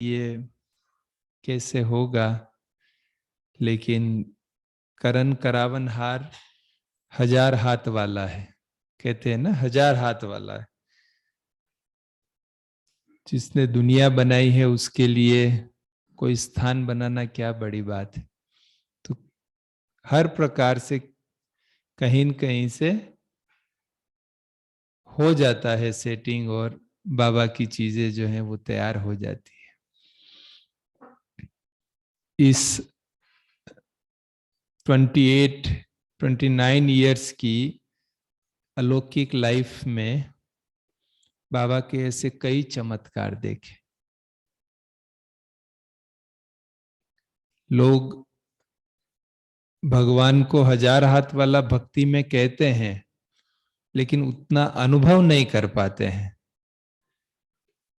ये कैसे होगा, लेकिन करण करावन हार हजार हाथ वाला है, कहते हैं ना, हजार हाथ वाला है। जिसने दुनिया बनाई है उसके लिए कोई स्थान बनाना क्या बड़ी बात है। तो हर प्रकार से कहीं न कहीं से हो जाता है सेटिंग, और बाबा की चीजें जो हैं वो तैयार हो जाती है। इस 29 ईयर्स की अलौकिक लाइफ में बाबा के ऐसे कई चमत्कार देखे। लोग भगवान को हजार हाथ वाला भक्ति में कहते हैं, लेकिन उतना अनुभव नहीं कर पाते हैं।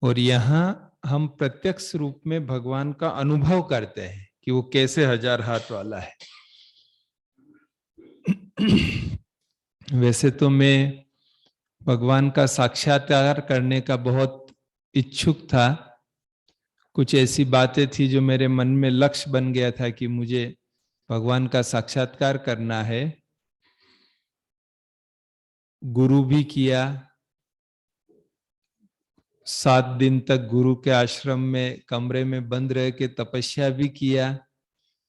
और यहाँ हम प्रत्यक्ष रूप में भगवान का अनुभव करते हैं कि वो कैसे हजार हाथ वाला है। वैसे तो मैं भगवान का साक्षात्कार करने का बहुत इच्छुक था। कुछ ऐसी बातें थी जो मेरे मन में लक्ष्य बन गया था कि मुझे भगवान का साक्षात्कार करना है। गुरु भी किया, 7 दिन तक गुरु के आश्रम में कमरे में बंद रह के तपस्या भी किया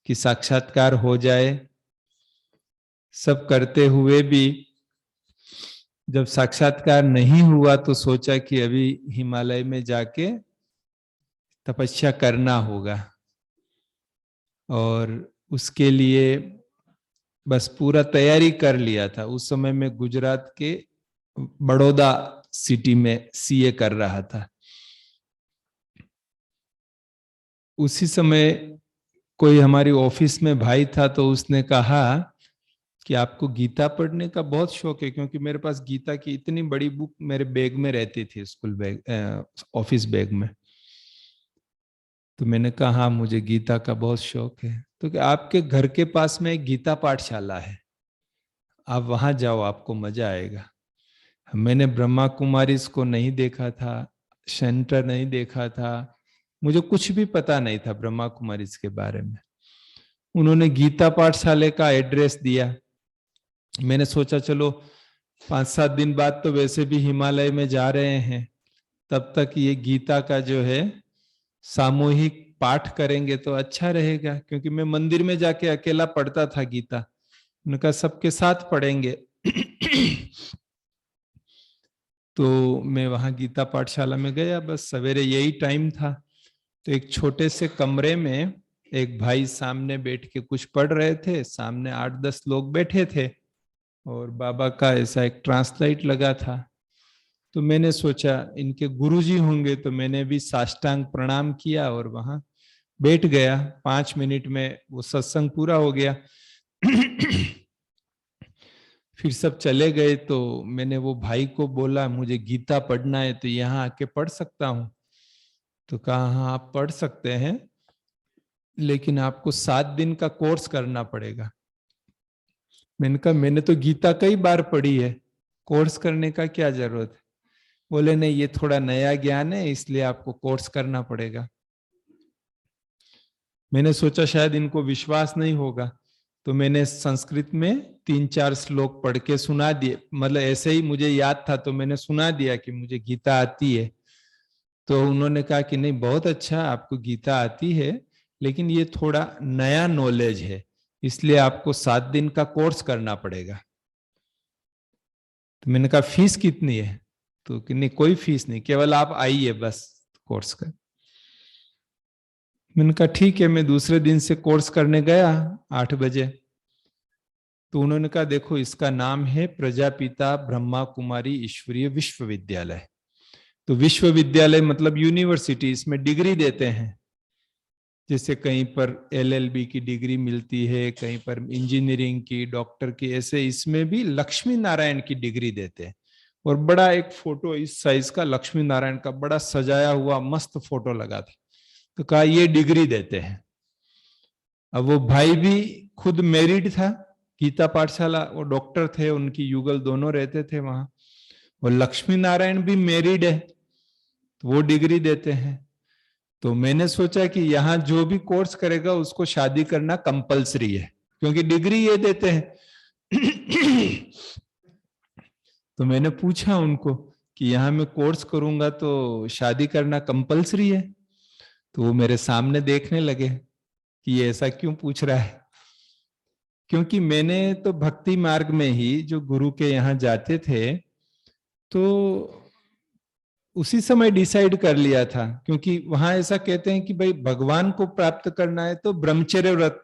कि साक्षात्कार हो जाए। सब करते हुए भी जब साक्षात्कार नहीं हुआ तो सोचा कि अभी हिमालय में जाके तपस्या करना होगा, और उसके लिए बस पूरा तैयारी कर लिया था। उस समय मैं गुजरात के बड़ौदा सिटी में सीए कर रहा था। उसी समय कोई हमारी ऑफिस में भाई था, तो उसने कहा कि आपको गीता पढ़ने का बहुत शौक है, क्योंकि मेरे पास गीता की इतनी बड़ी बुक मेरे बैग में रहती थी, स्कूल बैग, ऑफिस बैग में। तो मैंने कहा हाँ, मुझे गीता का बहुत शौक है। तो कि आपके घर के पास में एक गीता पाठशाला है, आप वहां जाओ, आपको मजा आएगा। मैंने ब्रह्मा कुमारी को नहीं देखा था, सेंटर नहीं देखा था, मुझे कुछ भी पता नहीं था ब्रह्मा कुमारी के बारे में। उन्होंने गीता पाठशाला का एड्रेस दिया। मैंने सोचा चलो 5-7 दिन बाद तो वैसे भी हिमालय में जा रहे हैं, तब तक ये गीता का जो है सामूहिक पाठ करेंगे तो अच्छा रहेगा, क्योंकि मैं मंदिर में जाके अकेला पढ़ता था गीता। उनका सबके साथ पढ़ेंगे। तो मैं वहां गीता पाठशाला में गया, बस सवेरे यही टाइम था। तो एक छोटे से कमरे में एक भाई सामने बैठ के कुछ पढ़ रहे थे, सामने 8-10 लोग बैठे थे, और बाबा का ऐसा एक ट्रांसलाइट लगा था। तो मैंने सोचा इनके गुरुजी होंगे, तो मैंने भी साष्टांग प्रणाम किया और वहां बैठ गया। 5 मिनट में वो सत्संग पूरा हो गया। फिर सब चले गए, तो मैंने वो भाई को बोला मुझे गीता पढ़ना है, तो यहाँ आके पढ़ सकता हूँ? तो कहा हाँ आप पढ़ सकते हैं, लेकिन आपको 7 दिन का कोर्स करना पड़ेगा। मैंने कहा मैंने तो गीता कई बार पढ़ी है, कोर्स करने का क्या जरूरत है? बोले नहीं, ये थोड़ा नया ज्ञान है, इसलिए आपको कोर्स करना पड़ेगा। मैंने सोचा शायद इनको विश्वास नहीं होगा, तो मैंने संस्कृत में 3-4 श्लोक पढ़ के सुना दिए। मतलब ऐसे ही मुझे याद था, तो मैंने सुना दिया कि मुझे गीता आती है। तो उन्होंने कहा कि नहीं, बहुत अच्छा, आपको गीता आती है, लेकिन ये थोड़ा नया नॉलेज है, इसलिए आपको 7 दिन का कोर्स करना पड़ेगा। तो मैंने कहा फीस कितनी है? तो कि नहीं, कोई फीस नहीं, केवल आप आइए बस कोर्स कर। मैंने कहा ठीक है। मैं दूसरे दिन से कोर्स करने गया 8 बजे। तो उन्होंने कहा देखो, इसका नाम है प्रजापिता ब्रह्मा कुमारी ईश्वरीय विश्वविद्यालय। तो विश्वविद्यालय मतलब यूनिवर्सिटी, इसमें डिग्री देते हैं। जैसे कहीं पर एलएलबी की डिग्री मिलती है, कहीं पर इंजीनियरिंग की, डॉक्टर की, ऐसे इसमें भी लक्ष्मी नारायण की डिग्री देते हैं। और बड़ा एक फोटो इस साइज का लक्ष्मी नारायण का बड़ा सजाया हुआ मस्त फोटो लगा था। तो कहा ये डिग्री देते हैं। अब वो भाई भी खुद मैरिड था, गीता पाठशाला, वो डॉक्टर थे, उनकी युगल दोनों रहते थे वहां। और लक्ष्मी नारायण भी मैरिड है, तो वो डिग्री देते हैं। तो मैंने सोचा कि यहाँ जो भी कोर्स करेगा उसको शादी करना कंपलसरी है, क्योंकि डिग्री ये देते हैं। तो मैंने पूछा उनको कि यहाँ मैं कोर्स करूंगा तो शादी करना कंपलसरी है? तो वो मेरे सामने देखने लगे कि ये ऐसा क्यों पूछ रहा है। क्योंकि मैंने तो भक्ति मार्ग में ही जो गुरु के यहाँ जाते थे तो उसी समय डिसाइड कर लिया था, क्योंकि वहां ऐसा कहते हैं कि भाई भगवान को प्राप्त करना है तो ब्रह्मचर्य व्रत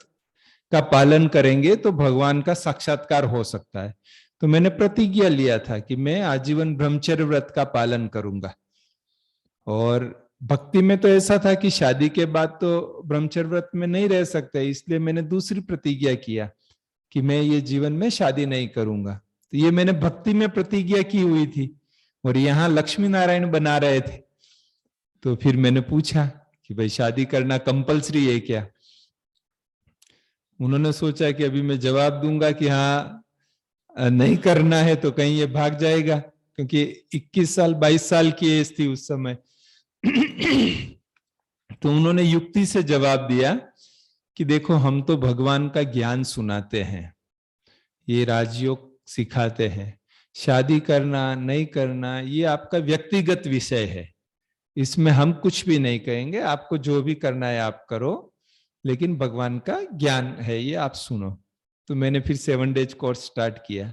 का पालन करेंगे तो भगवान का साक्षात्कार हो सकता है। तो मैंने प्रतिज्ञा लिया था कि मैं आजीवन ब्रह्मचर्य व्रत का पालन करूंगा। और भक्ति में तो ऐसा था कि शादी के बाद तो ब्रह्मचर्य व्रत में नहीं रह सकते, इसलिए मैंने दूसरी प्रतिज्ञा किया कि मैं ये जीवन में शादी नहीं करूंगा। तो ये मैंने भक्ति में प्रतिज्ञा की हुई थी, और यहाँ लक्ष्मी नारायण बना रहे थे। तो फिर मैंने पूछा कि भाई शादी करना कंपलसरी है क्या? उन्होंने सोचा कि अभी मैं जवाब दूंगा कि हाँ नहीं करना है तो कहीं ये भाग जाएगा, क्योंकि 21 साल 22 साल की एज थी उस समय। तो उन्होंने युक्ति से जवाब दिया कि देखो, हम तो भगवान का ज्ञान सुनाते हैं, ये राजयोग सिखाते हैं, शादी करना नहीं करना ये आपका व्यक्तिगत विषय है, इसमें हम कुछ भी नहीं कहेंगे, आपको जो भी करना है आप करो, लेकिन भगवान का ज्ञान है ये आप सुनो। तो मैंने फिर 7 डेज कोर्स स्टार्ट किया।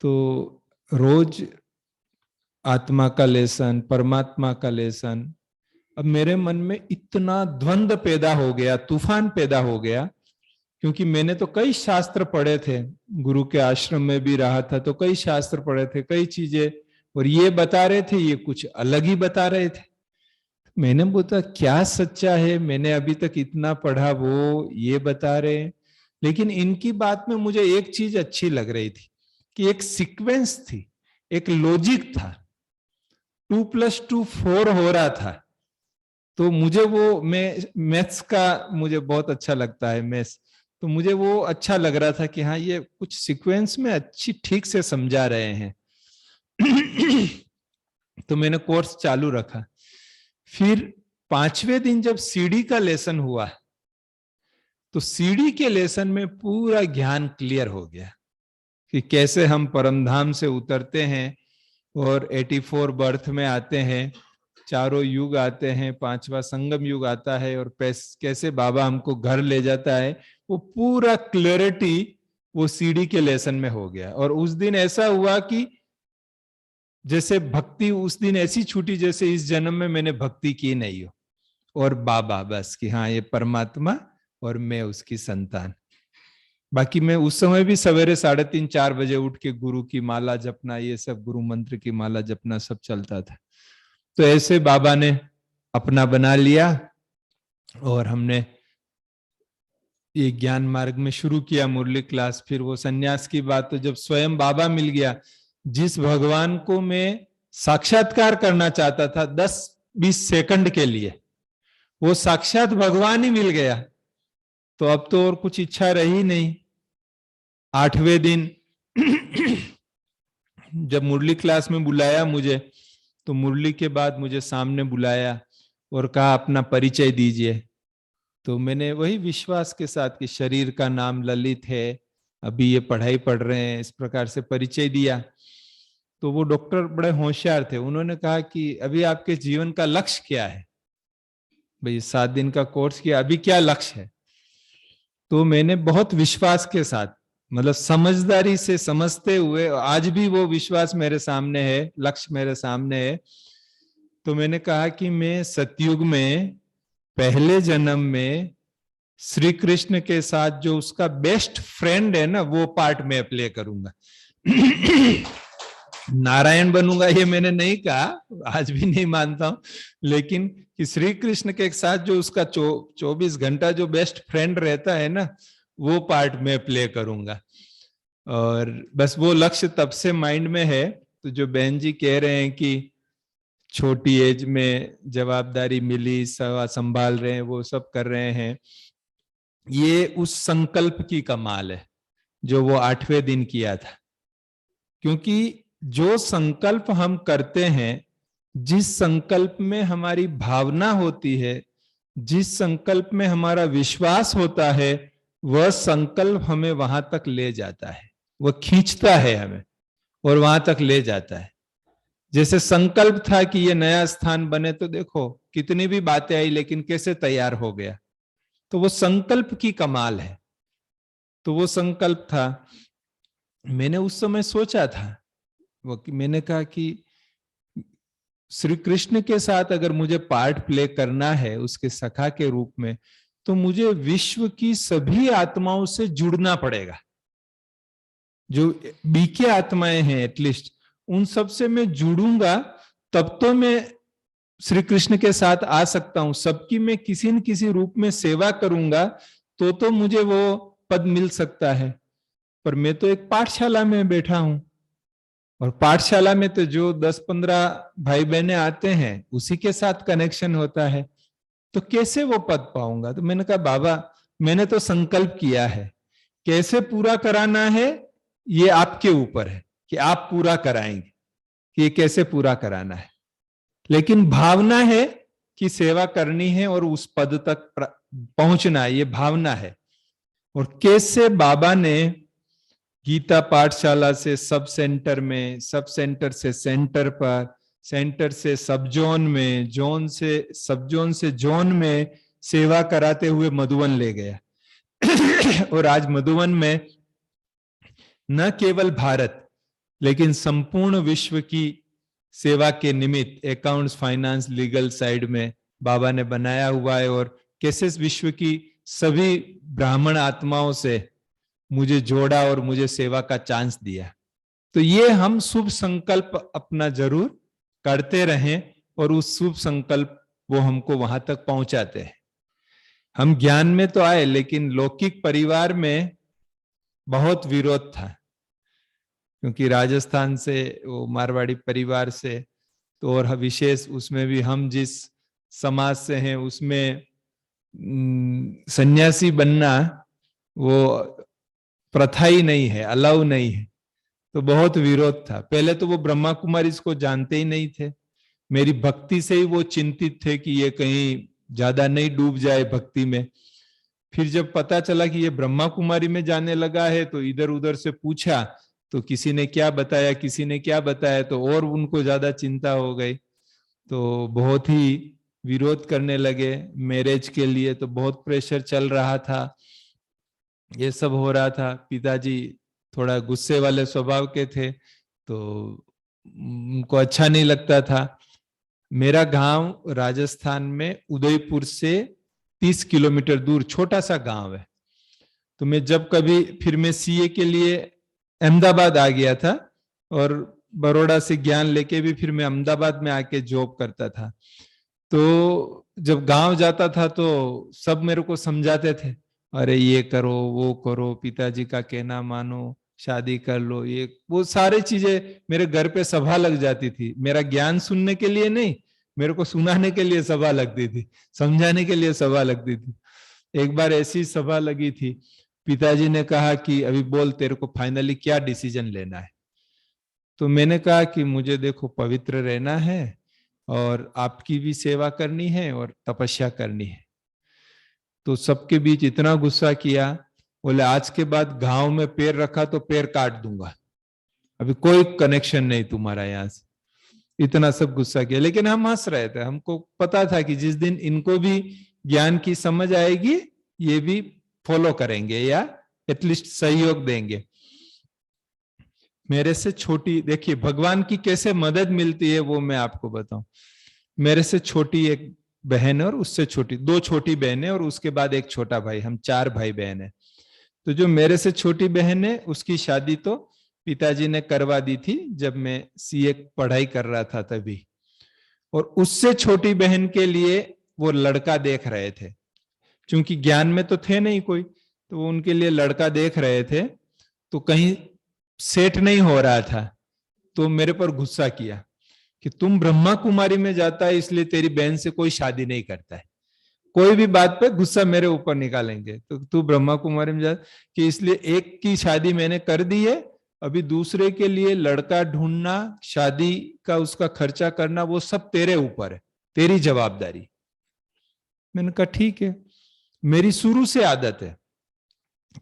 तो रोज आत्मा का लेसन, परमात्मा का लेसन। अब मेरे मन में इतना द्वंद्व पैदा हो गया, तूफान पैदा हो गया, क्योंकि मैंने तो कई शास्त्र पढ़े थे, गुरु के आश्रम में भी रहा था तो कई शास्त्र पढ़े थे, कई चीजें, और ये बता रहे थे, ये कुछ अलग ही बता रहे थे। मैंने बोला क्या सच्चा है, मैंने अभी तक इतना पढ़ा, वो ये बता रहे। लेकिन इनकी बात में मुझे एक चीज अच्छी लग रही थी कि एक सीक्वेंस थी, एक लॉजिक था, 2+2 4 हो रहा था। तो मुझे वो, मैं मैथ्स का मुझे बहुत अच्छा लगता है, मैथ्स, तो मुझे वो अच्छा लग रहा था कि हाँ ये कुछ सीक्वेंस में अच्छी ठीक से समझा रहे हैं। तो मैंने कोर्स चालू रखा। फिर 5वें दिन जब सीढ़ी का लेसन हुआ तो सीढ़ी के लेसन में पूरा ज्ञान क्लियर हो गया कि कैसे हम परमधाम से उतरते हैं और 84 बर्थ में आते हैं, चारों युग आते हैं, 5वां संगम युग आता है, और कैसे बाबा हमको घर ले जाता है, वो पूरा क्लैरिटी वो सीढ़ी के लेसन में हो गया। और उस दिन ऐसा हुआ कि जैसे भक्ति उस दिन ऐसी छूटी जैसे इस जन्म में मैंने भक्ति की नहीं हो, और बाबा बस कि हाँ ये परमात्मा और मैं उसकी संतान। बाकी मैं उस समय भी सवेरे 3:30-4 बजे उठ के गुरु की माला जपना, ये सब गुरु मंत्र की माला जपना सब चलता था। तो ऐसे बाबा ने अपना बना लिया और हमने ये ज्ञान मार्ग में शुरू किया मुरली क्लास। फिर वो सन्यास की बात, तो जब स्वयं बाबा मिल गया, जिस भगवान को मैं साक्षात्कार करना चाहता था 10-20 सेकंड के लिए, वो साक्षात भगवान ही मिल गया, तो अब तो और कुछ इच्छा रही नहीं। 8वें दिन जब मुरली क्लास में बुलाया मुझे, तो मुरली के बाद मुझे सामने बुलाया और कहा अपना परिचय दीजिए। तो मैंने वही विश्वास के साथ कि शरीर का नाम ललित है, अभी ये पढ़ाई पढ़ रहे हैं, इस प्रकार से परिचय दिया। तो वो डॉक्टर बड़े होशियार थे, उन्होंने कहा कि अभी आपके जीवन का लक्ष्य क्या है? भाई 7 दिन का कोर्स किया, अभी क्या लक्ष्य है? तो मैंने बहुत विश्वास के साथ, मतलब समझदारी से समझते हुए, आज भी वो विश्वास मेरे सामने है, लक्ष्य मेरे सामने है। तो मैंने कहा कि मैं सतयुग में पहले जन्म में श्री कृष्ण के साथ जो उसका बेस्ट फ्रेंड है ना, वो पार्ट में प्ले करूंगा। नारायण बनूंगा ये मैंने नहीं कहा, आज भी नहीं मानता हूं, लेकिन कि श्री कृष्ण के साथ जो उसका 24 घंटा जो बेस्ट फ्रेंड रहता है ना, वो पार्ट में प्ले करूंगा। और बस वो लक्ष्य तब से माइंड में है। तो जो बहन जी कह रहे हैं कि छोटी एज में जवाबदारी मिली, सवा संभाल रहे हैं, वो सब कर रहे हैं, ये उस संकल्प की कमाल है जो वो 8वें दिन किया था। क्योंकि जो संकल्प हम करते हैं जिस संकल्प में हमारी भावना होती है, जिस संकल्प में हमारा विश्वास होता है, वह संकल्प हमें वहां तक ले जाता है, वह खींचता है हमें और वहां तक ले जाता है। जैसे संकल्प था कि ये नया स्थान बने, तो देखो कितनी भी बातें आई लेकिन कैसे तैयार हो गया। तो वो संकल्प की कमाल है। तो वो संकल्प था। मैंने उस समय सोचा था वो कि मैंने कहा कि श्री कृष्ण के साथ अगर मुझे पार्ट प्ले करना है उसके सखा के रूप में, तो मुझे विश्व की सभी आत्माओं से जुड़ना पड़ेगा। जो बीके आत्माएं हैं एटलीस्ट उन सब से मैं जुड़ूंगा, तब तो मैं श्री कृष्ण के साथ आ सकता हूं। सबकी मैं किसी न किसी रूप में सेवा करूंगा तो मुझे वो पद मिल सकता है। पर मैं तो एक पाठशाला में बैठा हूं, और पाठशाला में तो जो 10-15 भाई बहने आते हैं उसी के साथ कनेक्शन होता है, तो कैसे वो पद पाऊंगा। तो मैंने कहा बाबा, मैंने तो संकल्प किया है, कैसे पूरा कराना है ये आपके ऊपर है कि आप पूरा कराएंगे कि ये कैसे पूरा कराना है। लेकिन भावना है कि सेवा करनी है और उस पद तक पहुंचना है, ये भावना है। और कैसे बाबा ने गीता पाठशाला से सब सेंटर में, सब सेंटर से सेंटर पर, सेंटर से सब जोन में, जोन से सब जोन से जोन में सेवा कराते हुए मधुबन ले गया। और आज मधुबन में न केवल भारत लेकिन संपूर्ण विश्व की सेवा के निमित्त अकाउंट्स, फाइनेंस, लीगल साइड में बाबा ने बनाया हुआ है। और कैसे विश्व की सभी ब्राह्मण आत्माओं से मुझे जोड़ा और मुझे सेवा का चांस दिया। तो ये हम शुभ संकल्प अपना जरूर करते रहें, और उस शुभ संकल्प वो हमको वहां तक पहुंचाते हैं। हम ज्ञान में तो आए लेकिन लौकिक परिवार में बहुत विरोध था, क्योंकि राजस्थान से, वो मारवाड़ी परिवार से, तो और विशेष उसमें भी हम जिस समाज से हैं उसमें सन्यासी बनना वो प्रथा ही नहीं है, अलाउ नहीं है। तो बहुत विरोध था। पहले तो वो ब्रह्मा कुमारी इसको जानते ही नहीं थे। मेरी भक्ति से ही वो चिंतित थे कि ये कहीं ज्यादा नहीं डूब जाए भक्ति में। फिर जब पता चला कि ये ब्रह्मा कुमारी में जाने लगा है, तो इधर उधर से पूछा, तो किसी ने क्या बताया, किसी ने क्या बताया, तो और उनको ज्यादा चिंता हो गई। तो बहुत ही विरोध करने लगे। मैरिज के लिए तो बहुत प्रेशर चल रहा था, ये सब हो रहा था। पिताजी थोड़ा गुस्से वाले स्वभाव के थे, तो उनको अच्छा नहीं लगता था। मेरा गांव राजस्थान में उदयपुर से 30 किलोमीटर दूर छोटा सा गांव है। तो मैं जब कभी, फिर मैं सीए के लिए अहमदाबाद आ गया था, और बड़ौदा से ज्ञान लेके भी फिर मैं अहमदाबाद में आके जॉब करता था। तो जब गांव जाता था तो सब मेरे को समझाते थे, अरे ये करो, वो करो, पिताजी का कहना मानो, शादी कर लो, ये वो सारी चीजें मेरे घर पे सभा लग जाती थी। मेरा ज्ञान सुनने के लिए नहीं, मेरे को सुनाने के लिए सभा लगती थी, समझाने के लिए सभा लगती थी। एक बार ऐसी सभा लगी थी, पिताजी ने कहा कि अभी बोल तेरे को फाइनली क्या डिसीजन लेना है। तो मैंने कहा कि मुझे देखो पवित्र रहना है, और आपकी भी सेवा करनी है, और तपस्या करनी है। तो सबके बीच इतना गुस्सा किया, बोले आज के बाद गांव में पैर रखा तो पैर काट दूंगा, अभी कोई कनेक्शन नहीं तुम्हारा यहाँ से। इतना सब गुस्सा किया। लेकिन हम हंस रहे थे, हमको पता था कि जिस दिन इनको भी ज्ञान की समझ आएगी ये भी फॉलो करेंगे या एटलीस्ट सहयोग देंगे। मेरे से छोटी, देखिए भगवान की कैसे मदद मिलती है वो मैं आपको बताऊं। मेरे से छोटी एक बहन है, और उससे छोटी 2 छोटी बहनें, और उसके बाद एक छोटा भाई, हम 4 भाई बहन है। तो जो मेरे से छोटी बहन है उसकी शादी तो पिताजी ने करवा दी थी जब मैं सीए पढ़ाई कर रहा था तभी। और उससे छोटी बहन के लिए वो लड़का देख रहे थे, क्योंकि ज्ञान में तो थे नहीं कोई, तो वो उनके लिए लड़का देख रहे थे। तो कहीं सेट नहीं हो रहा था, तो मेरे पर गुस्सा किया कि तुम ब्रह्मा कुमारी में जाता है इसलिए तेरी बहन से कोई शादी नहीं करता है। कोई भी बात पे गुस्सा मेरे ऊपर निकालेंगे, तो तू ब्रह्मा कुमारी में जा, कि इसलिए एक की शादी मैंने कर दी है अभी दूसरे के लिए लड़का ढूंढना, शादी का उसका खर्चा करना, वो सब तेरे ऊपर है, तेरी जवाबदारी। मैंने कहा ठीक है। मेरी शुरू से आदत है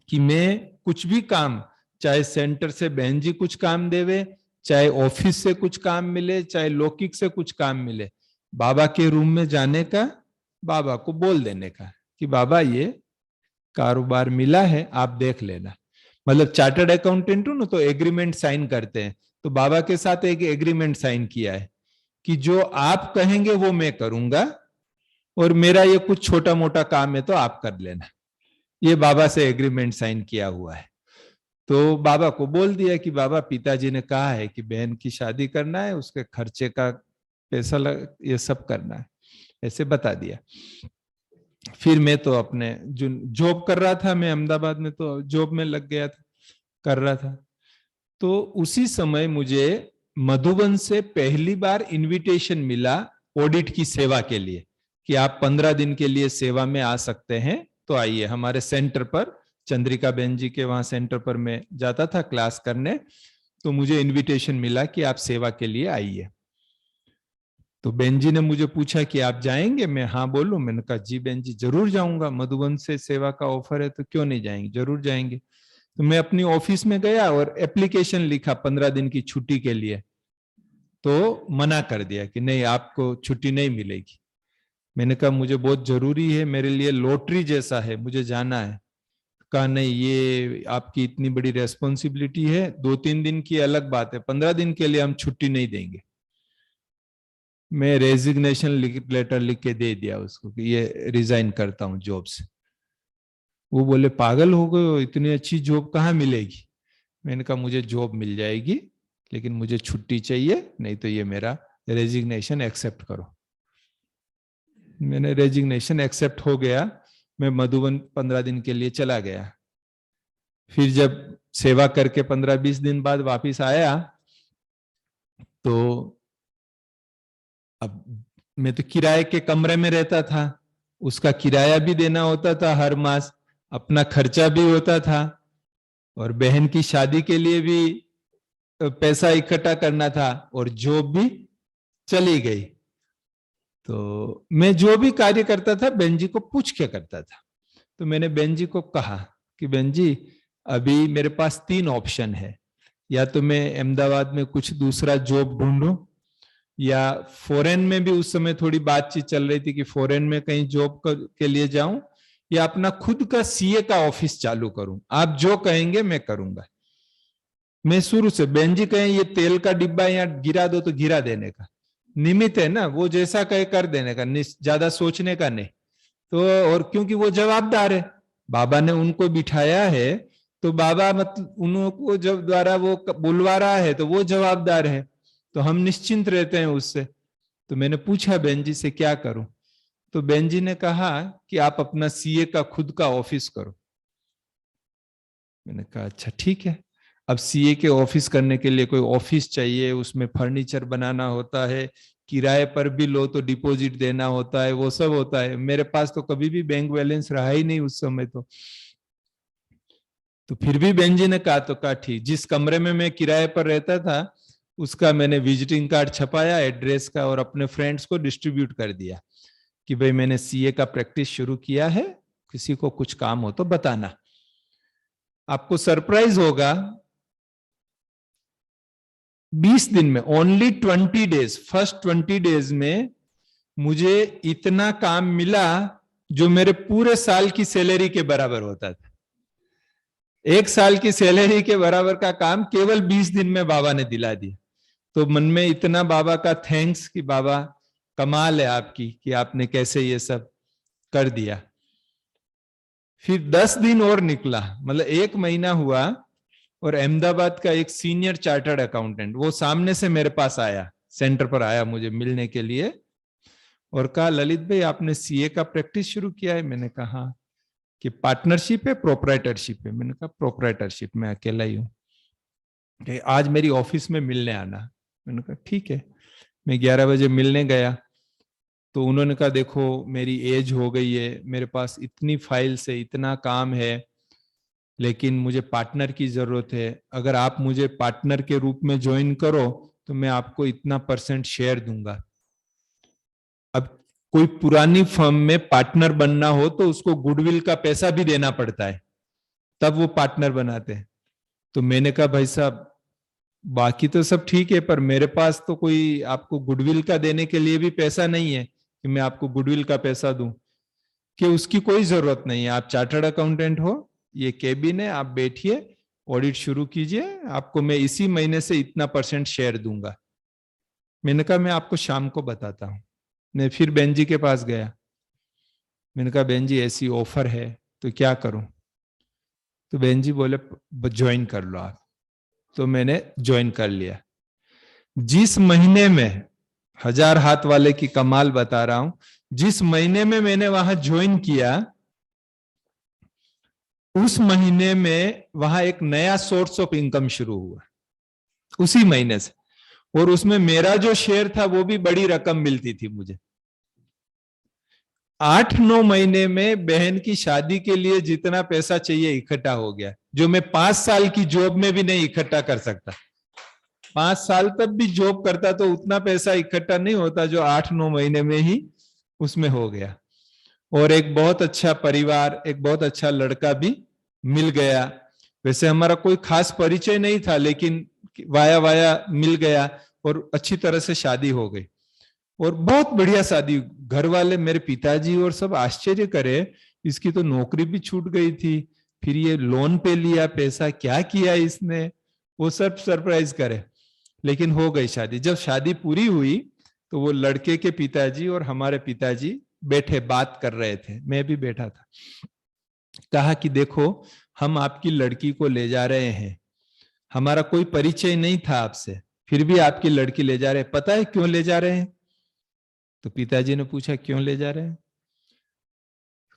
कि मैं कुछ भी काम, चाहे सेंटर से बहन जी कुछ काम देवे, चाहे ऑफिस से कुछ काम मिले, चाहे लौकिक से कुछ काम मिले, बाबा के रूम में जाने का, बाबा को बोल देने का कि बाबा ये कारोबार मिला है, आप देख लेना। मतलब चार्टर्ड अकाउंटेंट हूं ना, तो एग्रीमेंट साइन करते हैं, तो बाबा के साथ एक एग्रीमेंट साइन किया है कि जो आप कहेंगे वो मैं करूंगा, और मेरा ये कुछ छोटा मोटा काम है तो आप कर लेना। ये बाबा से एग्रीमेंट साइन किया हुआ है। तो बाबा को बोल दिया कि बाबा पिताजी ने कहा है कि बहन की शादी करना है, उसके खर्चे का पैसा ये सब करना है, ऐसे बता दिया। फिर मैं तो अपने जो जॉब कर रहा था, मैं अहमदाबाद में तो जॉब में लग गया था, कर रहा था। तो उसी समय मुझे मधुबन से पहली बार इनविटेशन मिला ऑडिट की सेवा के लिए, कि आप 15 दिन के लिए सेवा में आ सकते हैं, तो आइए हमारे सेंटर पर, चंद्रिका बहन जी के वहां सेंटर पर मैं जाता था क्लास करने, तो मुझे इनविटेशन मिला कि आप सेवा के लिए आइए। तो बहन जी ने मुझे पूछा कि आप जाएंगे, मैं हाँ बोलूं। मैंने कहा जी बहन जी जरूर जाऊंगा, मधुबन से सेवा का ऑफर है तो क्यों नहीं जाएंगे, जरूर जाएंगे। तो मैं अपनी ऑफिस में गया और एप्लीकेशन लिखा 15 दिन की छुट्टी के लिए, तो मना कर दिया कि नहीं आपको छुट्टी नहीं मिलेगी। मैंने कहा मुझे बहुत जरूरी है, मेरे लिए लॉटरी जैसा है, मुझे जाना है। कहा नहीं, ये आपकी इतनी बड़ी रेस्पॉन्सिबिलिटी है, 2-3 दिन की अलग बात है, 15 दिन के लिए हम छुट्टी नहीं देंगे। मैं रेजिग्नेशन लेटर लिख के दे दिया उसको कि ये रिजाइन करता हूँ जॉब से। वो बोले पागल हो गए हो, इतनी अच्छी जॉब कहाँ मिलेगी। मैंने कहा मुझे जॉब मिल जाएगी, लेकिन मुझे छुट्टी चाहिए, नहीं तो ये मेरा रेजिग्नेशन एक्सेप्ट करो। मैंने रेजिग्नेशन एक्सेप्ट हो गया, मैं मधुबन 15 दिन के लिए चला गया। फिर जब सेवा करके 15-20 दिन बाद वापिस आया, तो अब मैं तो किराए के कमरे में रहता था, उसका किराया भी देना होता था हर मास, अपना खर्चा भी होता था, और बहन की शादी के लिए भी पैसा इकट्ठा करना था, और जॉब भी चली गई। तो मैं जो भी कार्य करता था बहन जी को पूछ के करता था। तो मैंने बहन जी को कहा कि बहन जी अभी मेरे पास 3 ऑप्शन है, या तो मैं अहमदाबाद में कुछ दूसरा जॉब ढूंढूं, या फॉरेन में भी उस समय थोड़ी बातचीत चल रही थी कि फॉरेन में कहीं जॉब के लिए जाऊं, या अपना खुद का सीए का ऑफिस चालू करूं, आप जो कहेंगे मैं करूंगा। मैं शुरू से, बहन जी कहें ये तेल का डिब्बा यहाँ गिरा दो तो गिरा देने का, निमित्त है ना, वो जैसा कहे कर देने का, ज्यादा सोचने का नहीं। तो और क्योंकि वो जवाबदार है, बाबा ने उनको बिठाया है, तो बाबा मतलब उनको जब द्वारा वो बुलवा रहा है तो वो जवाबदार है, तो हम निश्चिंत रहते हैं उससे। तो मैंने पूछा बहन जी से क्या करूं, तो बहन जी ने कहा कि आप अपना सीए का खुद का ऑफिस करो। मैंने कहा अच्छा ठीक है। अब सीए के ऑफिस करने के लिए कोई ऑफिस चाहिए, उसमें फर्नीचर बनाना होता है, किराए पर भी लो तो डिपॉजिट देना होता है, वो सब होता है। मेरे पास तो कभी भी बैंक बैलेंस रहा ही नहीं उस समय। तो फिर भी बहन जी ने कहा, तो कहा ठीक। जिस कमरे में मैं किराए पर रहता था उसका मैंने विजिटिंग कार्ड छपाया एड्रेस का, और अपने फ्रेंड्स को डिस्ट्रीब्यूट कर दिया कि भाई मैंने सीए का प्रैक्टिस शुरू किया है, किसी को कुछ काम हो तो बताना। आपको सरप्राइज होगा, 20 दिन में, ओनली 20 डेज, फर्स्ट 20 डेज में मुझे इतना काम मिला जो मेरे पूरे साल की सैलरी के बराबर होता था। 1 साल की सैलरी के बराबर का काम केवल 20 दिन में बाबा ने दिला दिया। तो मन में इतना बाबा का थैंक्स कि बाबा कमाल है आपकी, कि आपने कैसे ये सब कर दिया। फिर 10 दिन और निकला, मतलब 1 महीना हुआ, और अहमदाबाद का एक सीनियर चार्टर्ड अकाउंटेंट वो सामने से मेरे पास आया, सेंटर पर आया मुझे मिलने के लिए, और कहा ललित भाई आपने सीए का प्रैक्टिस शुरू किया है। मैंने कहा हाँ। कि पार्टनरशिप है प्रोप्राइटरशिप है। मैंने कहा प्रोप्राइटरशिप, मैं अकेला ही हूँ, आज मेरी ऑफिस में मिलने आना। मैंने कहा ठीक है। मैं 11 बजे मिलने गया, तो उन्होंने कहा देखो मेरी एज हो गई है, मेरे पास इतनी फाइल्स है, इतना काम है, लेकिन मुझे पार्टनर की जरूरत है, अगर आप मुझे पार्टनर के रूप में ज्वाइन करो तो मैं आपको इतना % शेयर दूंगा। अब कोई पुरानी फर्म में पार्टनर बनना हो तो उसको गुडविल का पैसा भी देना पड़ता है, तब वो पार्टनर बनाते हैं। तो मैंने कहा भाई साहब बाकी तो सब ठीक है, पर मेरे पास तो कोई आपको गुडविल का देने के लिए भी पैसा नहीं है कि मैं आपको गुडविल का पैसा दूं, कि उसकी कोई जरूरत नहीं है। आप चार्टर्ड अकाउंटेंट हो, ये केबिन है, आप बैठिए, ऑडिट शुरू कीजिए, आपको मैं इसी महीने से इतना % शेयर दूंगा। मैंने कहा मैं आपको शाम को बताता हूँ। मैं फिर बहन जी के पास गया, मैंने कहा बहन जी ऐसी ऑफर है तो क्या करूं? तो बहन जी बोले ज्वाइन कर लो आप। तो मैंने ज्वाइन कर लिया। जिस महीने में, 1000 हाथ वाले की कमाल बता रहा हूं, जिस महीने में मैंने वहां ज्वाइन किया, उस महीने में वहां एक नया सोर्स ऑफ इनकम शुरू हुआ उसी महीने से। और उसमें मेरा जो शेयर था वो भी बड़ी रकम मिलती थी मुझे। 8-9 महीने में बहन की शादी के लिए जितना पैसा चाहिए इकट्ठा हो गया, जो मैं 5 साल की जॉब में भी नहीं इकट्ठा कर सकता। 5 साल तक भी जॉब करता तो उतना पैसा इकट्ठा नहीं होता जो 8-9 महीने में ही उसमें हो गया। और एक बहुत अच्छा परिवार, एक बहुत अच्छा लड़का भी मिल गया। वैसे हमारा कोई खास परिचय नहीं था, लेकिन वाया वाया मिल गया और अच्छी तरह से शादी हो गई। और बहुत बढ़िया शादी, घर वाले मेरे पिताजी और सब आश्चर्य करे, इसकी तो नौकरी भी छूट गई थी, फिर ये लोन पे लिया पैसा, क्या किया इसने, वो सब सरप्राइज करे। लेकिन हो गई शादी। जब शादी पूरी हुई तो वो लड़के के पिताजी और हमारे पिताजी बैठे बात कर रहे थे, मैं भी बैठा था। कहा कि देखो हम आपकी लड़की को ले जा रहे हैं, हमारा कोई परिचय नहीं था आपसे, फिर भी आपकी लड़की ले जा रहे हैं, पता है क्यों ले जा रहे हैं? तो पिताजी ने पूछा क्यों ले जा रहे हैं?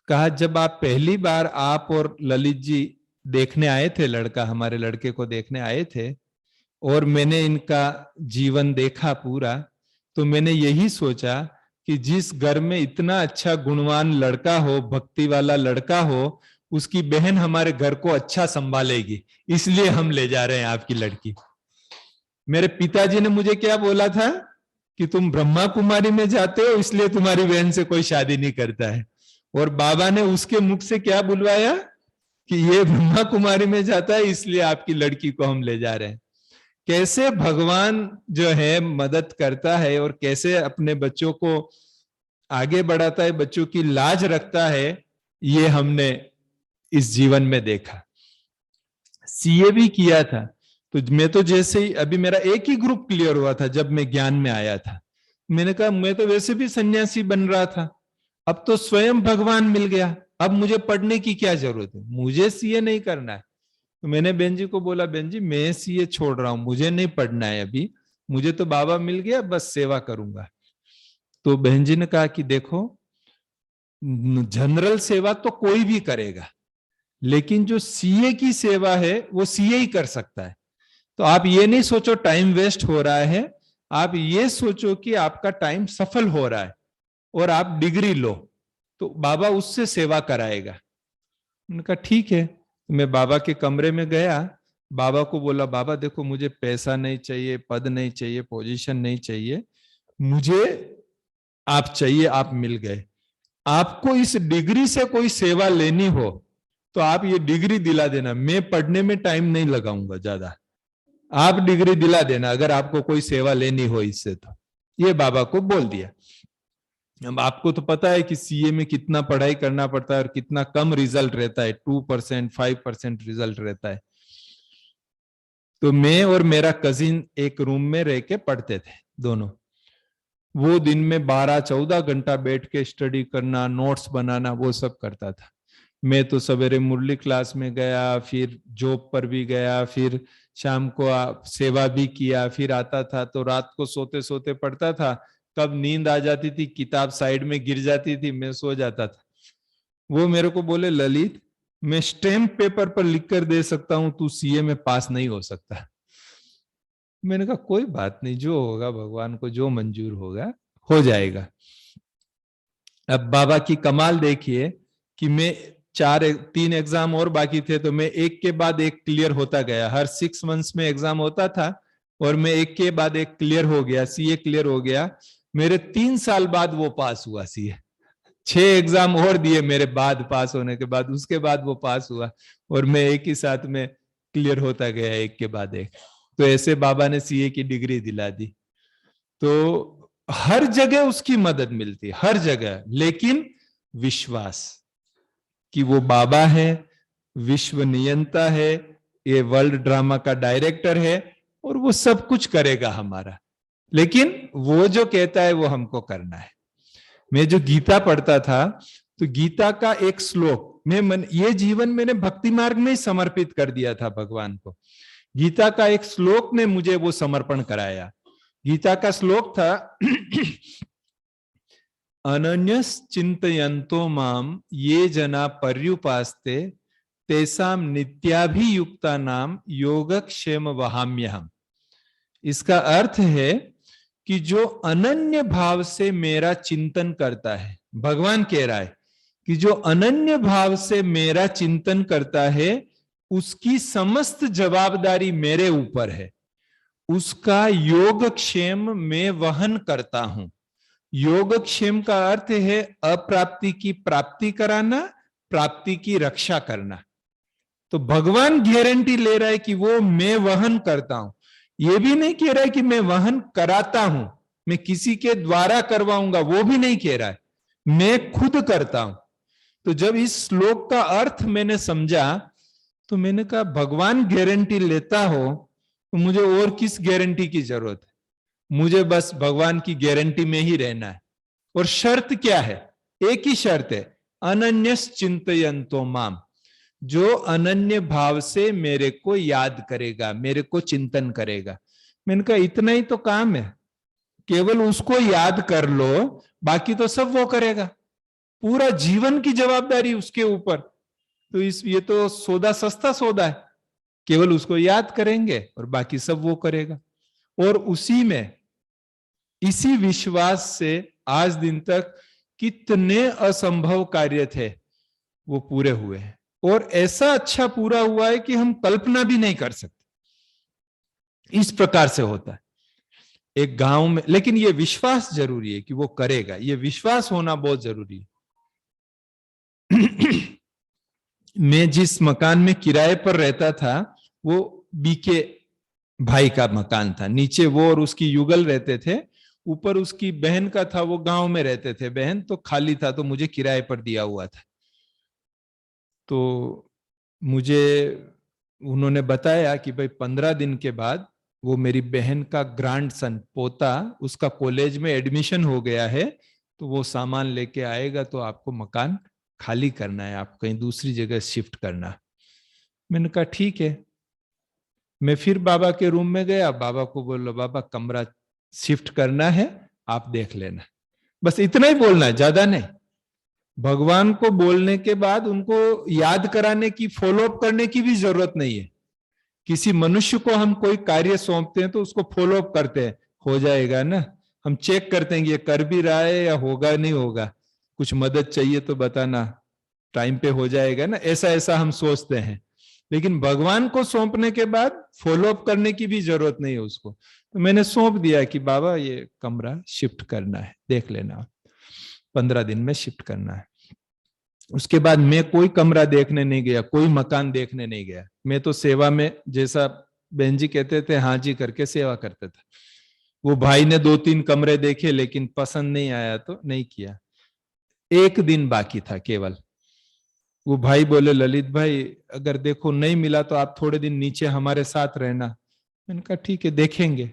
कहा जब आप पहली बार आप और ललित जी देखने आए थे, लड़का हमारे लड़के को देखने आए थे, और मैंने इनका जीवन देखा पूरा, तो मैंने यही सोचा कि जिस घर में इतना अच्छा गुणवान लड़का हो, भक्ति वाला लड़का हो, उसकी बहन हमारे घर को अच्छा संभालेगी, इसलिए हम ले जा रहे हैं आपकी लड़की। मेरे पिताजी ने मुझे क्या बोला था कि तुम ब्रह्मा कुमारी में जाते हो इसलिए तुम्हारी बहन से कोई शादी नहीं करता है, और बाबा ने उसके मुख से क्या बुलवाया कि ये ब्रह्मा कुमारी में जाता है इसलिए आपकी लड़की को हम ले जा रहे हैं। कैसे भगवान जो है मदद करता है और कैसे अपने बच्चों को आगे बढ़ाता है, बच्चों की लाज रखता है, ये हमने इस जीवन में देखा। सीए भी किया था, तो मैं तो जैसे ही अभी मेरा एक ही ग्रुप क्लियर हुआ था जब मैं ज्ञान में आया था, मैंने कहा मैं तो वैसे भी सन्यासी बन रहा था, अब तो स्वयं भगवान मिल गया, अब मुझे पढ़ने की क्या जरूरत है, मुझे सीए नहीं करना है। तो मैंने बहन जी को बोला बहन जी मैं सीए छोड़ रहा हूं, मुझे नहीं पढ़ना है अभी, मुझे तो बाबा मिल गया, बस सेवा करूंगा। तो बहन जी ने कहा कि देखो जनरल सेवा तो कोई भी करेगा, लेकिन जो सीए की सेवा है वो सीए ही कर सकता है। तो आप ये नहीं सोचो टाइम वेस्ट हो रहा है, आप ये सोचो कि आपका टाइम सफल हो रहा है और आप डिग्री लो, तो बाबा उससे सेवा कराएगा। उनका ठीक है। मैं बाबा के कमरे में गया, बाबा को बोला बाबा देखो मुझे पैसा नहीं चाहिए, पद नहीं चाहिए, पोजीशन नहीं चाहिए, मुझे आप चाहिए, आप मिल गए। आपको इस डिग्री से कोई सेवा लेनी हो तो आप ये डिग्री दिला देना, मैं पढ़ने में टाइम नहीं लगाऊंगा ज्यादा, आप डिग्री दिला देना अगर आपको कोई सेवा लेनी हो इससे। तो ये बाबा को बोल दिया। अब आपको तो पता है कि सीए में कितना पढ़ाई करना पड़ता है और कितना कम रिजल्ट रहता है, 2% 5% रिजल्ट रहता है। तो मैं और मेरा कजिन एक रूम में रह के पढ़ते थे दोनों। वो दिन में 12-14 घंटा बैठ के स्टडी करना, नोट्स बनाना, वो सब करता था। मैं तो सवेरे मुरली क्लास में गया, फिर जॉब पर भी गया, फिर शाम को सेवा भी किया, फिर आता था तो रात को सोते सोते पढ़ता था। कब नींद आ जाती थी, किताब साइड में गिर जाती थी, मैं सो जाता था। वो मेरे को बोले ललित मैं स्टैम्प पेपर पर लिख कर दे सकता हूं, तू सीए में पास नहीं हो सकता। मैंने कहा कोई बात नहीं, जो होगा भगवान को जो मंजूर होगा हो जाएगा। अब बाबा की कमाल देखिए कि मैं तीन एग्जाम और बाकी थे, तो मैं एक के बाद एक क्लियर होता गया। हर 6 मंथ्स में एग्जाम होता था और मैं एक के बाद एक क्लियर हो गया, सीए क्लियर हो गया। मेरे 3 साल बाद वो पास हुआ सीए। 6 एग्जाम और दिए मेरे बाद, पास होने के बाद, उसके बाद वो पास हुआ और मैं एक ही साथ में क्लियर होता गया, एक के बाद एक। तो ऐसे बाबा ने सीए की डिग्री दिला दी। तो हर जगह उसकी मदद मिलती, हर जगह, लेकिन विश्वास कि वो बाबा है, विश्व नियंता है, ये वर्ल्ड ड्रामा का डायरेक्टर है और वो सब कुछ करेगा हमारा, लेकिन वो जो कहता है वो हमको करना है। मैं जो गीता पढ़ता था, तो गीता का एक श्लोक, ये जीवन मैंने भक्ति मार्ग में ही समर्पित कर दिया था भगवान को। गीता का एक श्लोक ने मुझे वो समर्पण कराया। गीता का श्लोक था अनन्यस चिंतयन्तो माम ये जना पर्युपास्ते तेसाम नित्याभियुक्ता नाम योगक्षेम वहाम्यहम्। इसका अर्थ है कि जो अनन्य भाव से मेरा चिंतन करता है, भगवान कह रहा है कि जो अनन्य भाव से मेरा चिंतन करता है उसकी समस्त जवाबदारी मेरे ऊपर है, उसका योगक्षेम मैं वहन करता हूं। योगक्षेम का अर्थ है अप्राप्ति की प्राप्ति कराना, प्राप्ति की रक्षा करना। तो भगवान गारंटी ले रहा है कि वो मैं वहन करता हूं। ये भी नहीं कह रहा है कि मैं वहन कराता हूं, मैं किसी के द्वारा करवाऊंगा, वो भी नहीं कह रहा है, मैं खुद करता हूं। तो जब इस श्लोक का अर्थ मैंने समझा तो मैंने कहा भगवान गारंटी लेता हो तो मुझे और किस गारंटी की जरूरत है, मुझे बस भगवान की गारंटी में ही रहना है। और शर्त क्या है? एक ही शर्त है, अनन्यस चिंतयन्तो माम, जो अनन्य भाव से मेरे को याद करेगा, मेरे को चिंतन करेगा। मैंने कहा इतना ही तो काम है, केवल उसको याद कर लो, बाकी तो सब वो करेगा, पूरा जीवन की जवाबदारी उसके ऊपर। तो ये तो सौदा सस्ता सौदा है, केवल उसको याद करेंगे और बाकी सब वो करेगा। और उसी में, इसी विश्वास से आज दिन तक कितने असंभव कार्य थे वो पूरे हुए हैं, और ऐसा अच्छा पूरा हुआ है कि हम कल्पना भी नहीं कर सकते। इस प्रकार से होता है एक गांव में, लेकिन ये विश्वास जरूरी है कि वो करेगा, ये विश्वास होना बहुत जरूरी है। मैं जिस मकान में किराए पर रहता था वो बीके भाई का मकान था, नीचे वो और उसकी युगल रहते थे, ऊपर उसकी बहन का था, वो गांव में रहते थे, बहन तो खाली था, तो मुझे किराए पर दिया हुआ था। तो मुझे उन्होंने बताया कि भाई 15 दिन के बाद वो मेरी बहन का ग्रैंड सन, पोता, उसका कॉलेज में एडमिशन हो गया है, तो वो सामान लेके आएगा, तो आपको मकान खाली करना है, आप कहीं दूसरी जगह शिफ्ट करना। मैंने कहा ठीक है। मैं फिर बाबा के रूम में गया, बाबा को बोला बाबा कमरा शिफ्ट करना है, आप देख लेना। बस इतना ही बोलना है, ज्यादा नहीं। भगवान को बोलने के बाद उनको याद कराने की, फॉलो अप करने की भी जरूरत नहीं है। किसी मनुष्य को हम कोई कार्य सौंपते हैं तो उसको फॉलो अप करते हैं, हो जाएगा ना, हम चेक करते हैं कि ये कर भी रहा है या होगा नहीं होगा, कुछ मदद चाहिए तो बताना, टाइम पे हो जाएगा ना, ऐसा ऐसा हम सोचते हैं। लेकिन भगवान को सौंपने के बाद फॉलो अप करने की भी जरूरत नहीं है उसको। तो मैंने सौंप दिया कि बाबा ये कमरा शिफ्ट करना है, देख लेना, 15 दिन में शिफ्ट करना है। उसके बाद मैं कोई कमरा देखने नहीं गया, कोई मकान देखने नहीं गया। मैं तो सेवा में, जैसा बहन जी कहते थे, हाँ जी करके सेवा करते थे। वो भाई ने 2-3 कमरे देखे, लेकिन पसंद नहीं आया तो नहीं किया। एक दिन बाकी था केवल, वो भाई बोले ललित भाई अगर देखो नहीं मिला तो आप थोड़े दिन नीचे हमारे साथ रहना। मैंने कहा ठीक है, देखेंगे।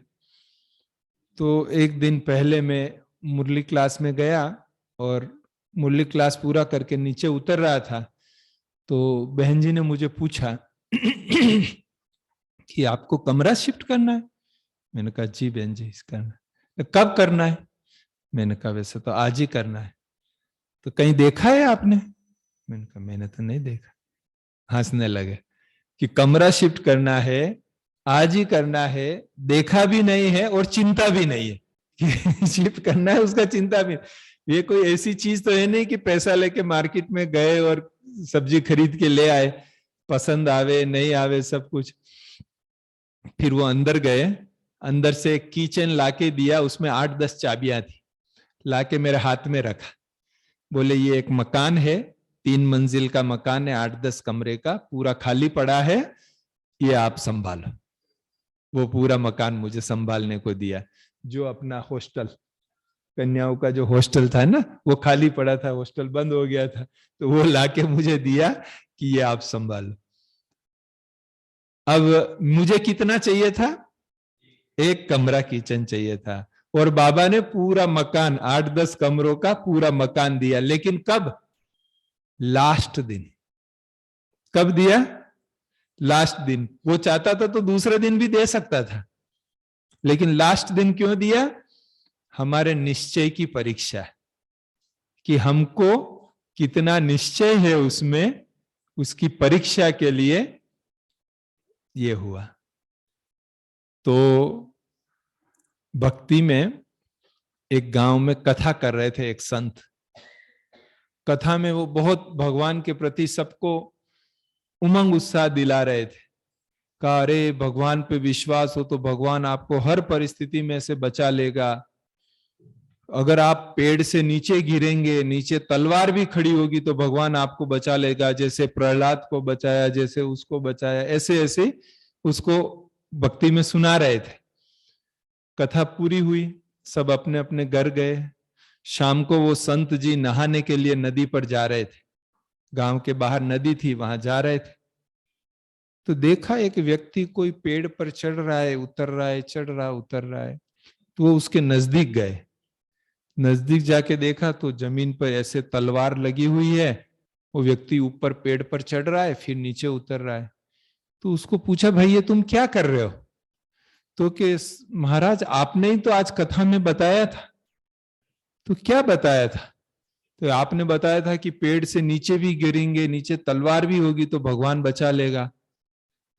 तो एक दिन पहले मैं मुरली क्लास में गया और मुरली क्लास पूरा करके नीचे उतर रहा था, तो बहन जी ने मुझे पूछा कि आपको कमरा शिफ्ट करना है? मैंने कहा जी बहन जी करना है। कब करना है? मैंने कहा वैसे तो आज ही करना है। तो कहीं देखा है आपने? मैंने कहा मैंने तो नहीं देखा। हंसने लगे कि कमरा शिफ्ट करना है, आज ही करना है, देखा भी नहीं है और चिंता भी नहीं है कि शिफ्ट करना है, उसका चिंता भी। ये कोई ऐसी चीज तो है नहीं कि पैसा लेके मार्केट में गए और सब्जी खरीद के ले आए, पसंद आवे नहीं आवे सब कुछ। फिर वो अंदर गए, अंदर से एक किचन लाके दिया, उसमें 8-10 चाबियां थी, लाके मेरे हाथ में रखा। बोले ये एक मकान है, 3 मंजिल का मकान है, 8-10 कमरे का, पूरा खाली पड़ा है, ये आप संभालो। वो पूरा मकान मुझे संभालने को दिया। जो अपना हॉस्टल, कन्याओं का जो हॉस्टल था ना, वो खाली पड़ा था, हॉस्टल बंद हो गया था, तो वो लाके मुझे दिया कि ये आप संभालो। अब मुझे कितना चाहिए था? 1 कमरा किचन चाहिए था, और बाबा ने पूरा मकान, 8-10 कमरों का पूरा मकान दिया। लेकिन कब? लास्ट दिन। कब दिया? लास्ट दिन। वो चाहता था तो दूसरे दिन भी दे सकता था, लेकिन लास्ट दिन क्यों दिया? हमारे निश्चय की परीक्षा, कि हमको कितना निश्चय है उसमें, उसकी परीक्षा के लिए ये हुआ। तो भक्ति में एक गांव में कथा कर रहे थे एक संत। कथा में वो बहुत भगवान के प्रति सबको उमंग उत्साह दिला रहे थे। कहा, अरे भगवान पे विश्वास हो तो भगवान आपको हर परिस्थिति में से बचा लेगा। अगर आप पेड़ से नीचे गिरेंगे, नीचे तलवार भी खड़ी होगी तो भगवान आपको बचा लेगा, जैसे प्रहलाद को बचाया, जैसे उसको बचाया, ऐसे ऐसे उसको भक्ति में सुना रहे थे। कथा पूरी हुई, सब अपने अपने घर गए। शाम को वो संत जी नहाने के लिए नदी पर जा रहे थे, गांव के बाहर नदी थी, वहां जा रहे थे। तो देखा एक व्यक्ति कोई पेड़ पर चढ़ रहा है, उतर रहा है, चढ़ रहा उतर रहा है। तो वो उसके नजदीक गए। नजदीक जाके देखा तो जमीन पर ऐसे तलवार लगी हुई है, वो व्यक्ति ऊपर पेड़ पर चढ़ रहा है, फिर नीचे उतर रहा है। तो उसको पूछा, भाई ये तुम क्या कर रहे हो? तो कि महाराज आपने ही तो आज कथा में बताया था। तो क्या बताया था? तो आपने बताया था कि पेड़ से नीचे भी गिरेंगे, नीचे तलवार भी होगी तो भगवान बचा लेगा।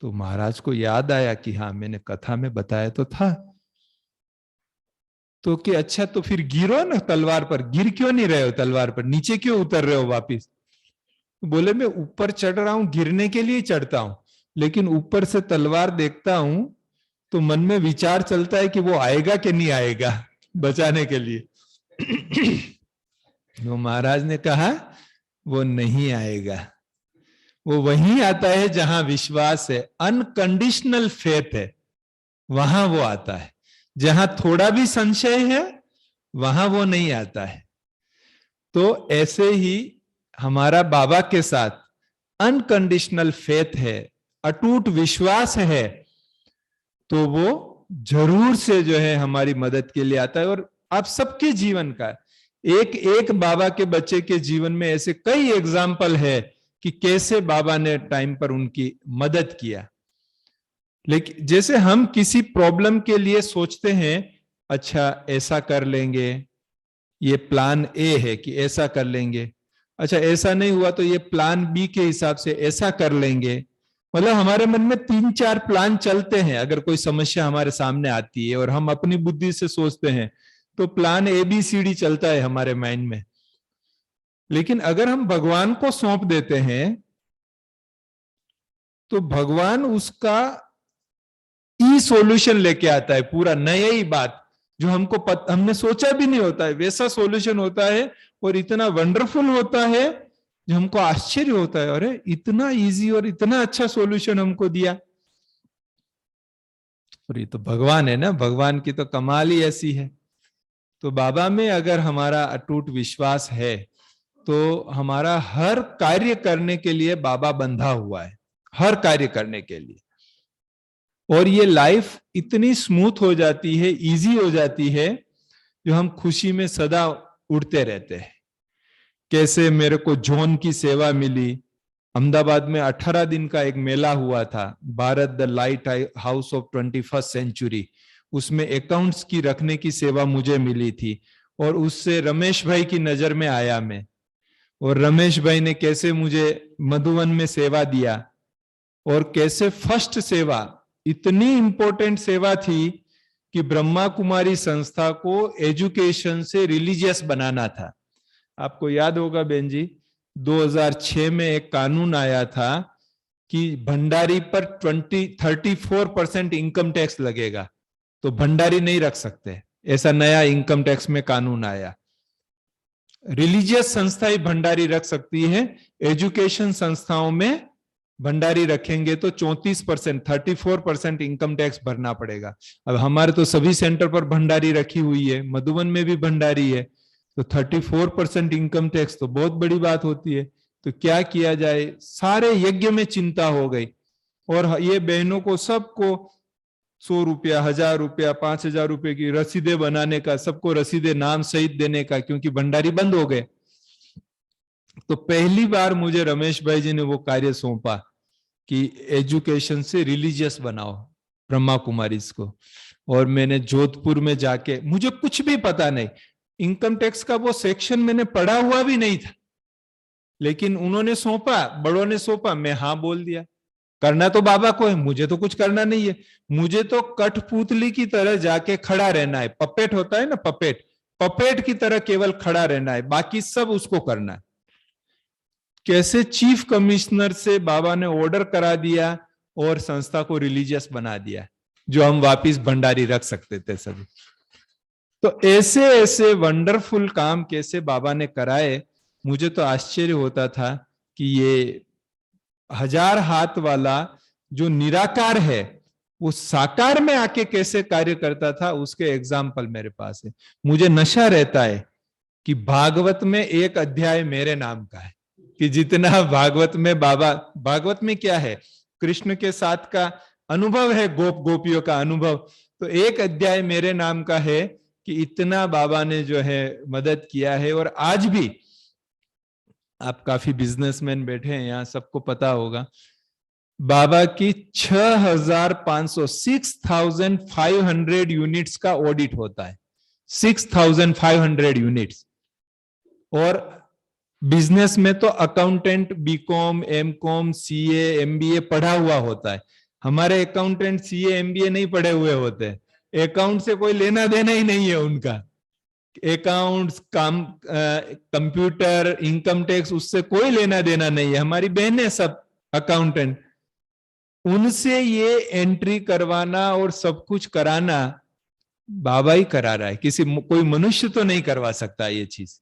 तो महाराज को याद आया कि हाँ, मैंने कथा में बताया तो था। तो कि अच्छा, तो फिर गिरो ना तलवार पर। गिर क्यों नहीं रहे हो तलवार पर? नीचे क्यों उतर रहे हो वापिस? बोले, मैं ऊपर चढ़ रहा हूं, गिरने के लिए चढ़ता हूं, लेकिन ऊपर से तलवार देखता हूं तो मन में विचार चलता है कि वो आएगा कि नहीं आएगा बचाने के लिए। तो महाराज ने कहा, वो नहीं आएगा। वो वहीं आता है जहां विश्वास है, अनकंडीशनल फेथ है, वहां वो आता है। जहां थोड़ा भी संशय है, वहां वो नहीं आता है। तो ऐसे ही हमारा बाबा के साथ अनकंडीशनल फेथ है, अटूट विश्वास है, तो वो जरूर से जो है हमारी मदद के लिए आता है। और आप सबके जीवन का एक एक बाबा के बच्चे के जीवन में ऐसे कई एग्जाम्पल है कि कैसे बाबा ने टाइम पर उनकी मदद किया। लेकिन जैसे हम किसी प्रॉब्लम के लिए सोचते हैं, अच्छा ऐसा कर लेंगे, ये प्लान ए है कि ऐसा कर लेंगे, अच्छा ऐसा नहीं हुआ तो ये प्लान बी के हिसाब से ऐसा कर लेंगे। मतलब हमारे मन में 3-4 प्लान चलते हैं। अगर कोई समस्या हमारे सामने आती है और हम अपनी बुद्धि से सोचते हैं तो प्लान ABCD चलता है हमारे माइंड में। लेकिन अगर हम भगवान को सौंप देते हैं तो भगवान उसका सॉल्यूशन लेके आता है, पूरा नया ही बात जो हमने सोचा भी नहीं होता है, वैसा सॉल्यूशन होता है और इतना वंडरफुल होता है जो हमको आश्चर्य होता है, अरे इतना इजी और इतना अच्छा सॉल्यूशन हमको दिया। और ये तो भगवान है ना, भगवान की तो कमाल ही ऐसी है। तो बाबा में अगर हमारा अटूट विश्वास है तो हमारा हर कार्य करने के लिए बाबा बंधा हुआ है, हर कार्य करने के लिए। और ये लाइफ इतनी स्मूथ हो जाती है, इजी हो जाती है, जो हम खुशी में सदा उड़ते रहते हैं। कैसे मेरे को जोन की सेवा मिली। अहमदाबाद में 18 दिन का एक मेला हुआ था, Bharat the light house of 21st century. उसमें अकाउंट्स की रखने की सेवा मुझे मिली थी और उससे रमेश भाई की नजर में आया मैं। और रमेश भाई ने कैसे मुझे मधुवन में सेवा दिया और कैसे फर्स्ट सेवा, इतनी इंपॉर्टेंट सेवा थी कि ब्रह्मा कुमारी संस्था को एजुकेशन से रिलीजियस बनाना था। आपको याद होगा बहन जी, 2006 में एक कानून आया था कि भंडारी पर 34% इनकम टैक्स लगेगा, तो भंडारी नहीं रख सकते। ऐसा नया इनकम टैक्स में कानून आया। रिलीजियस संस्था ही भंडारी रख सकती है, एजुकेशन संस्थाओं में भंडारी रखेंगे तो 34%, 34% इनकम टैक्स भरना पड़ेगा। अब हमारे तो सभी सेंटर पर भंडारी रखी हुई है, मधुबन में भी भंडारी है, तो 34% इनकम टैक्स तो बहुत बड़ी बात होती है। तो क्या किया जाए, सारे यज्ञ में चिंता हो गई। और ये बहनों को सबको 100 रुपया, 1000 रुपया, 5000 रुपये की रसीदें बनाने का, सबको रसीदें नाम सहित देने का, क्योंकि भंडारी बंद हो गए। तो पहली बार मुझे रमेश भाई जी ने वो कार्य सौंपा कि एजुकेशन से रिलीजियस बनाओ ब्रह्मा कुमारी को। और मैंने जोधपुर में जाके, मुझे कुछ भी पता नहीं, इनकम टैक्स का वो सेक्शन मैंने पढ़ा हुआ भी नहीं था, लेकिन उन्होंने सौंपा, बड़ों ने सौंपा, मैं हाँ बोल दिया। करना तो बाबा को है, मुझे तो कुछ करना नहीं है। मुझे तो कठपुतली की तरह जाके खड़ा रहना है। पपेट होता है ना, पपेट, पपेट की तरह केवल खड़ा रहना है, बाकी सब उसको करना है। कैसे चीफ कमिश्नर से बाबा ने ऑर्डर करा दिया और संस्था को रिलीजियस बना दिया, जो हम वापिस भंडारी रख सकते थे सभी। तो ऐसे ऐसे वंडरफुल काम कैसे बाबा ने कराए, मुझे तो आश्चर्य होता था कि ये 1000 हाथ वाला जो निराकार है वो साकार में आके कैसे कार्य करता था, उसके एग्जाम्पल मेरे पास है। मुझे नशा रहता है कि भागवत में एक अध्याय मेरे नाम का है, कि जितना भागवत में बाबा, भागवत में क्या है, कृष्ण के साथ का अनुभव है, गोप गोपियों का अनुभव, तो एक अध्याय मेरे नाम का है कि इतना बाबा ने जो है मदद किया है। और आज भी आप काफी बिजनेसमैन बैठे हैं यहाँ, सबको पता होगा बाबा की 6500, 6500 यूनिट्स का ऑडिट होता है, 6500 यूनिट्स। और बिजनेस में तो accountant BCom, MCom, CA, MBA पढ़ा हुआ होता है। हमारे अकाउंटेंट सीए एमबीए नहीं पढ़े हुए होते, अकाउंट से कोई लेना देना ही नहीं है उनका। अकाउंट्स, काम, कंप्यूटर, इनकम टैक्स, उससे कोई लेना देना नहीं है। हमारी बहनें सब अकाउंटेंट, उनसे ये एंट्री करवाना और सब कुछ कराना बाबा ही करा रहा है, किसी कोई मनुष्य तो नहीं करवा सकता ये चीज।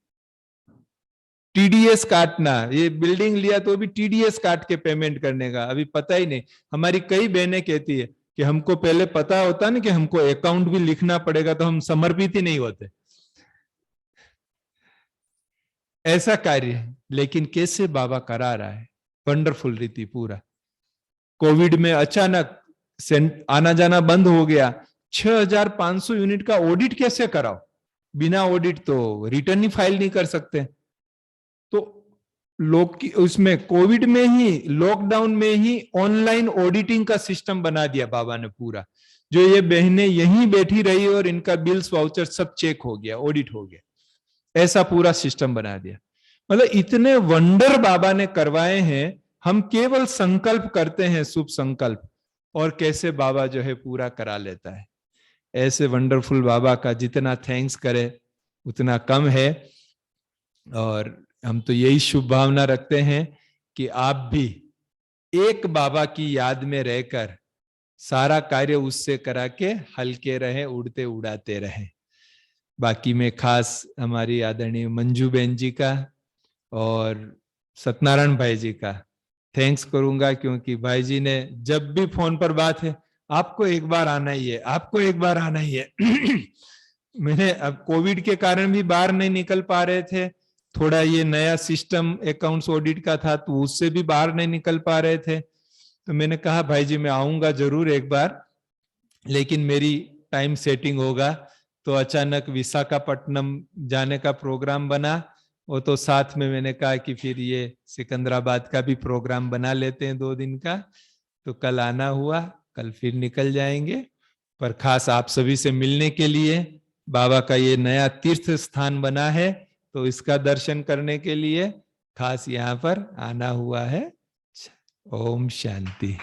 टीडीएस काटना, ये बिल्डिंग लिया तो भी टीडीएस काट के पेमेंट करने का अभी पता ही नहीं। हमारी कई बहनें कहती है कि हमको पहले पता होता ना कि हमको अकाउंट भी लिखना पड़ेगा तो हम समर्पित ही नहीं होते। ऐसा कार्य, लेकिन कैसे बाबा करा रहा है, वंडरफुल रीति पूरा। कोविड में अचानक आना जाना बंद हो गया, 6500 यूनिट का ऑडिट कैसे कराओ, बिना ऑडिट तो रिटर्न ही फाइल नहीं कर सकते। तो लोग की उसमें कोविड में ही, लॉकडाउन में ही ऑनलाइन ऑडिटिंग का सिस्टम बना दिया बाबा ने पूरा, जो ये बहनें यहीं बैठी रही और इनका बिल्स वाउचर सब चेक हो गया, ऑडिट हो गया, ऐसा पूरा सिस्टम बना दिया। मतलब इतने वंडर बाबा ने करवाए हैं, हम केवल संकल्प करते हैं, शुभ संकल्प, और कैसे बाबा जो है पूरा करा लेता है। ऐसे वंडरफुल बाबा का जितना थैंक्स करे उतना कम है। और हम तो यही शुभ भावना रखते हैं कि आप भी एक बाबा की याद में रहकर सारा कार्य उससे करा के हल्के रहे, उड़ते उड़ाते रहे। बाकी में खास हमारी आदरणीय मंजू बहन जी का और सत्यनारायण भाई जी का थैंक्स करूंगा, क्योंकि भाई जी ने जब भी फोन पर बात है, आपको एक बार आना ही है, आपको एक बार आना ही है। मैंने अब कोविड के कारण भी बाहर नहीं निकल पा रहे थे, थोड़ा ये नया सिस्टम अकाउंट्स ऑडिट का था तो उससे भी बाहर नहीं निकल पा रहे थे। तो मैंने कहा भाई जी मैं आऊंगा जरूर एक बार, लेकिन मेरी टाइम सेटिंग होगा। तो अचानक विशाखापट्टनम जाने का प्रोग्राम बना, वो तो साथ में मैंने कहा कि फिर ये सिकंदराबाद का भी प्रोग्राम बना लेते हैं 2 दिन का। तो कल आना हुआ, कल फिर निकल जाएंगे। पर खास आप सभी से मिलने के लिए, बाबा का ये नया तीर्थ स्थान बना है तो इसका दर्शन करने के लिए खास यहाँ पर आना हुआ है। ओम शांति।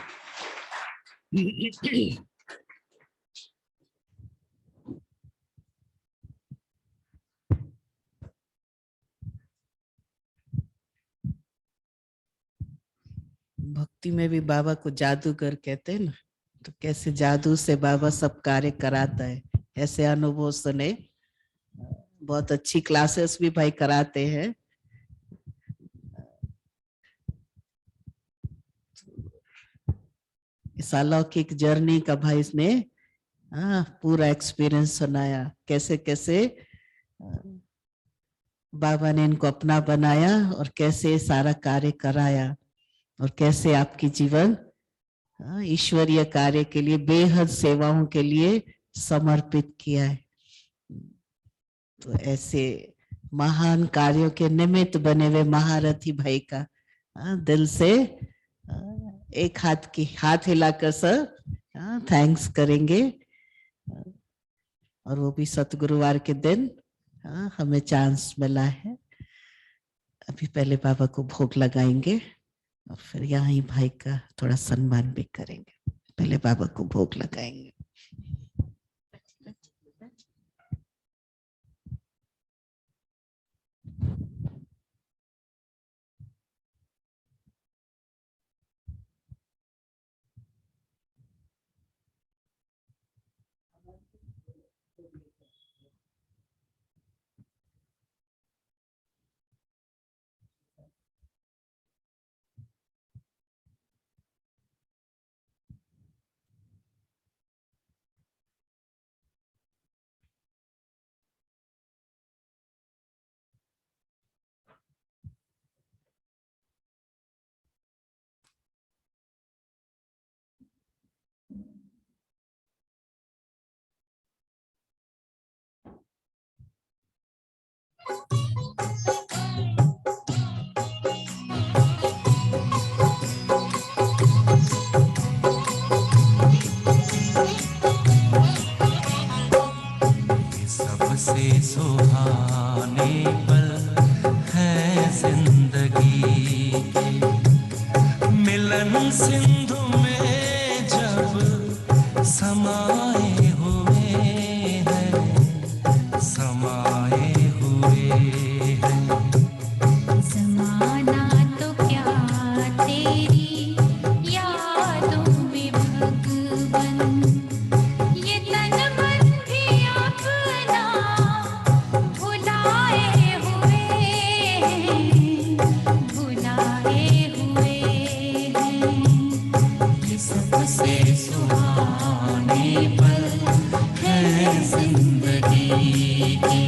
भक्ति में भी बाबा को जादूगर कहते हैं ना, तो कैसे जादू से बाबा सब कार्य कराता है, ऐसे अनुभव सुने। बहुत अच्छी क्लासेस भी भाई कराते हैं। इस अलौकिक जर्नी का भाई इसने पूरा एक्सपीरियंस सुनाया, कैसे कैसे बाबा ने इनको अपना बनाया और कैसे सारा कार्य कराया और कैसे आपकी जीवन ईश्वरीय कार्य के लिए, बेहद सेवाओं के लिए समर्पित किया है। तो ऐसे महान कार्यों के निमित्त बने हुए महारथी भाई का दिल से एक हाथ हिलाकर सर थैंक्स करेंगे। और वो भी सतगुरुवार के दिन हमें चांस मिला है। अभी पहले बाबा को भोग लगाएंगे और फिर यहाँ ही भाई का थोड़ा सम्मान भी करेंगे। पहले बाबा को भोग लगाएंगे। सबसे सुहाने पल है जिंदगी के, मिलन सिंधु में जब समाए हुए हैं, समाए हुए हैं। ज़माना तो क्या तेरी यादों में भगवन, ये तन मन भी अपना भुलाए हुए हैं, भुलाए हुए हैं। ये सबसे सुहाने पल है जिंदगी के।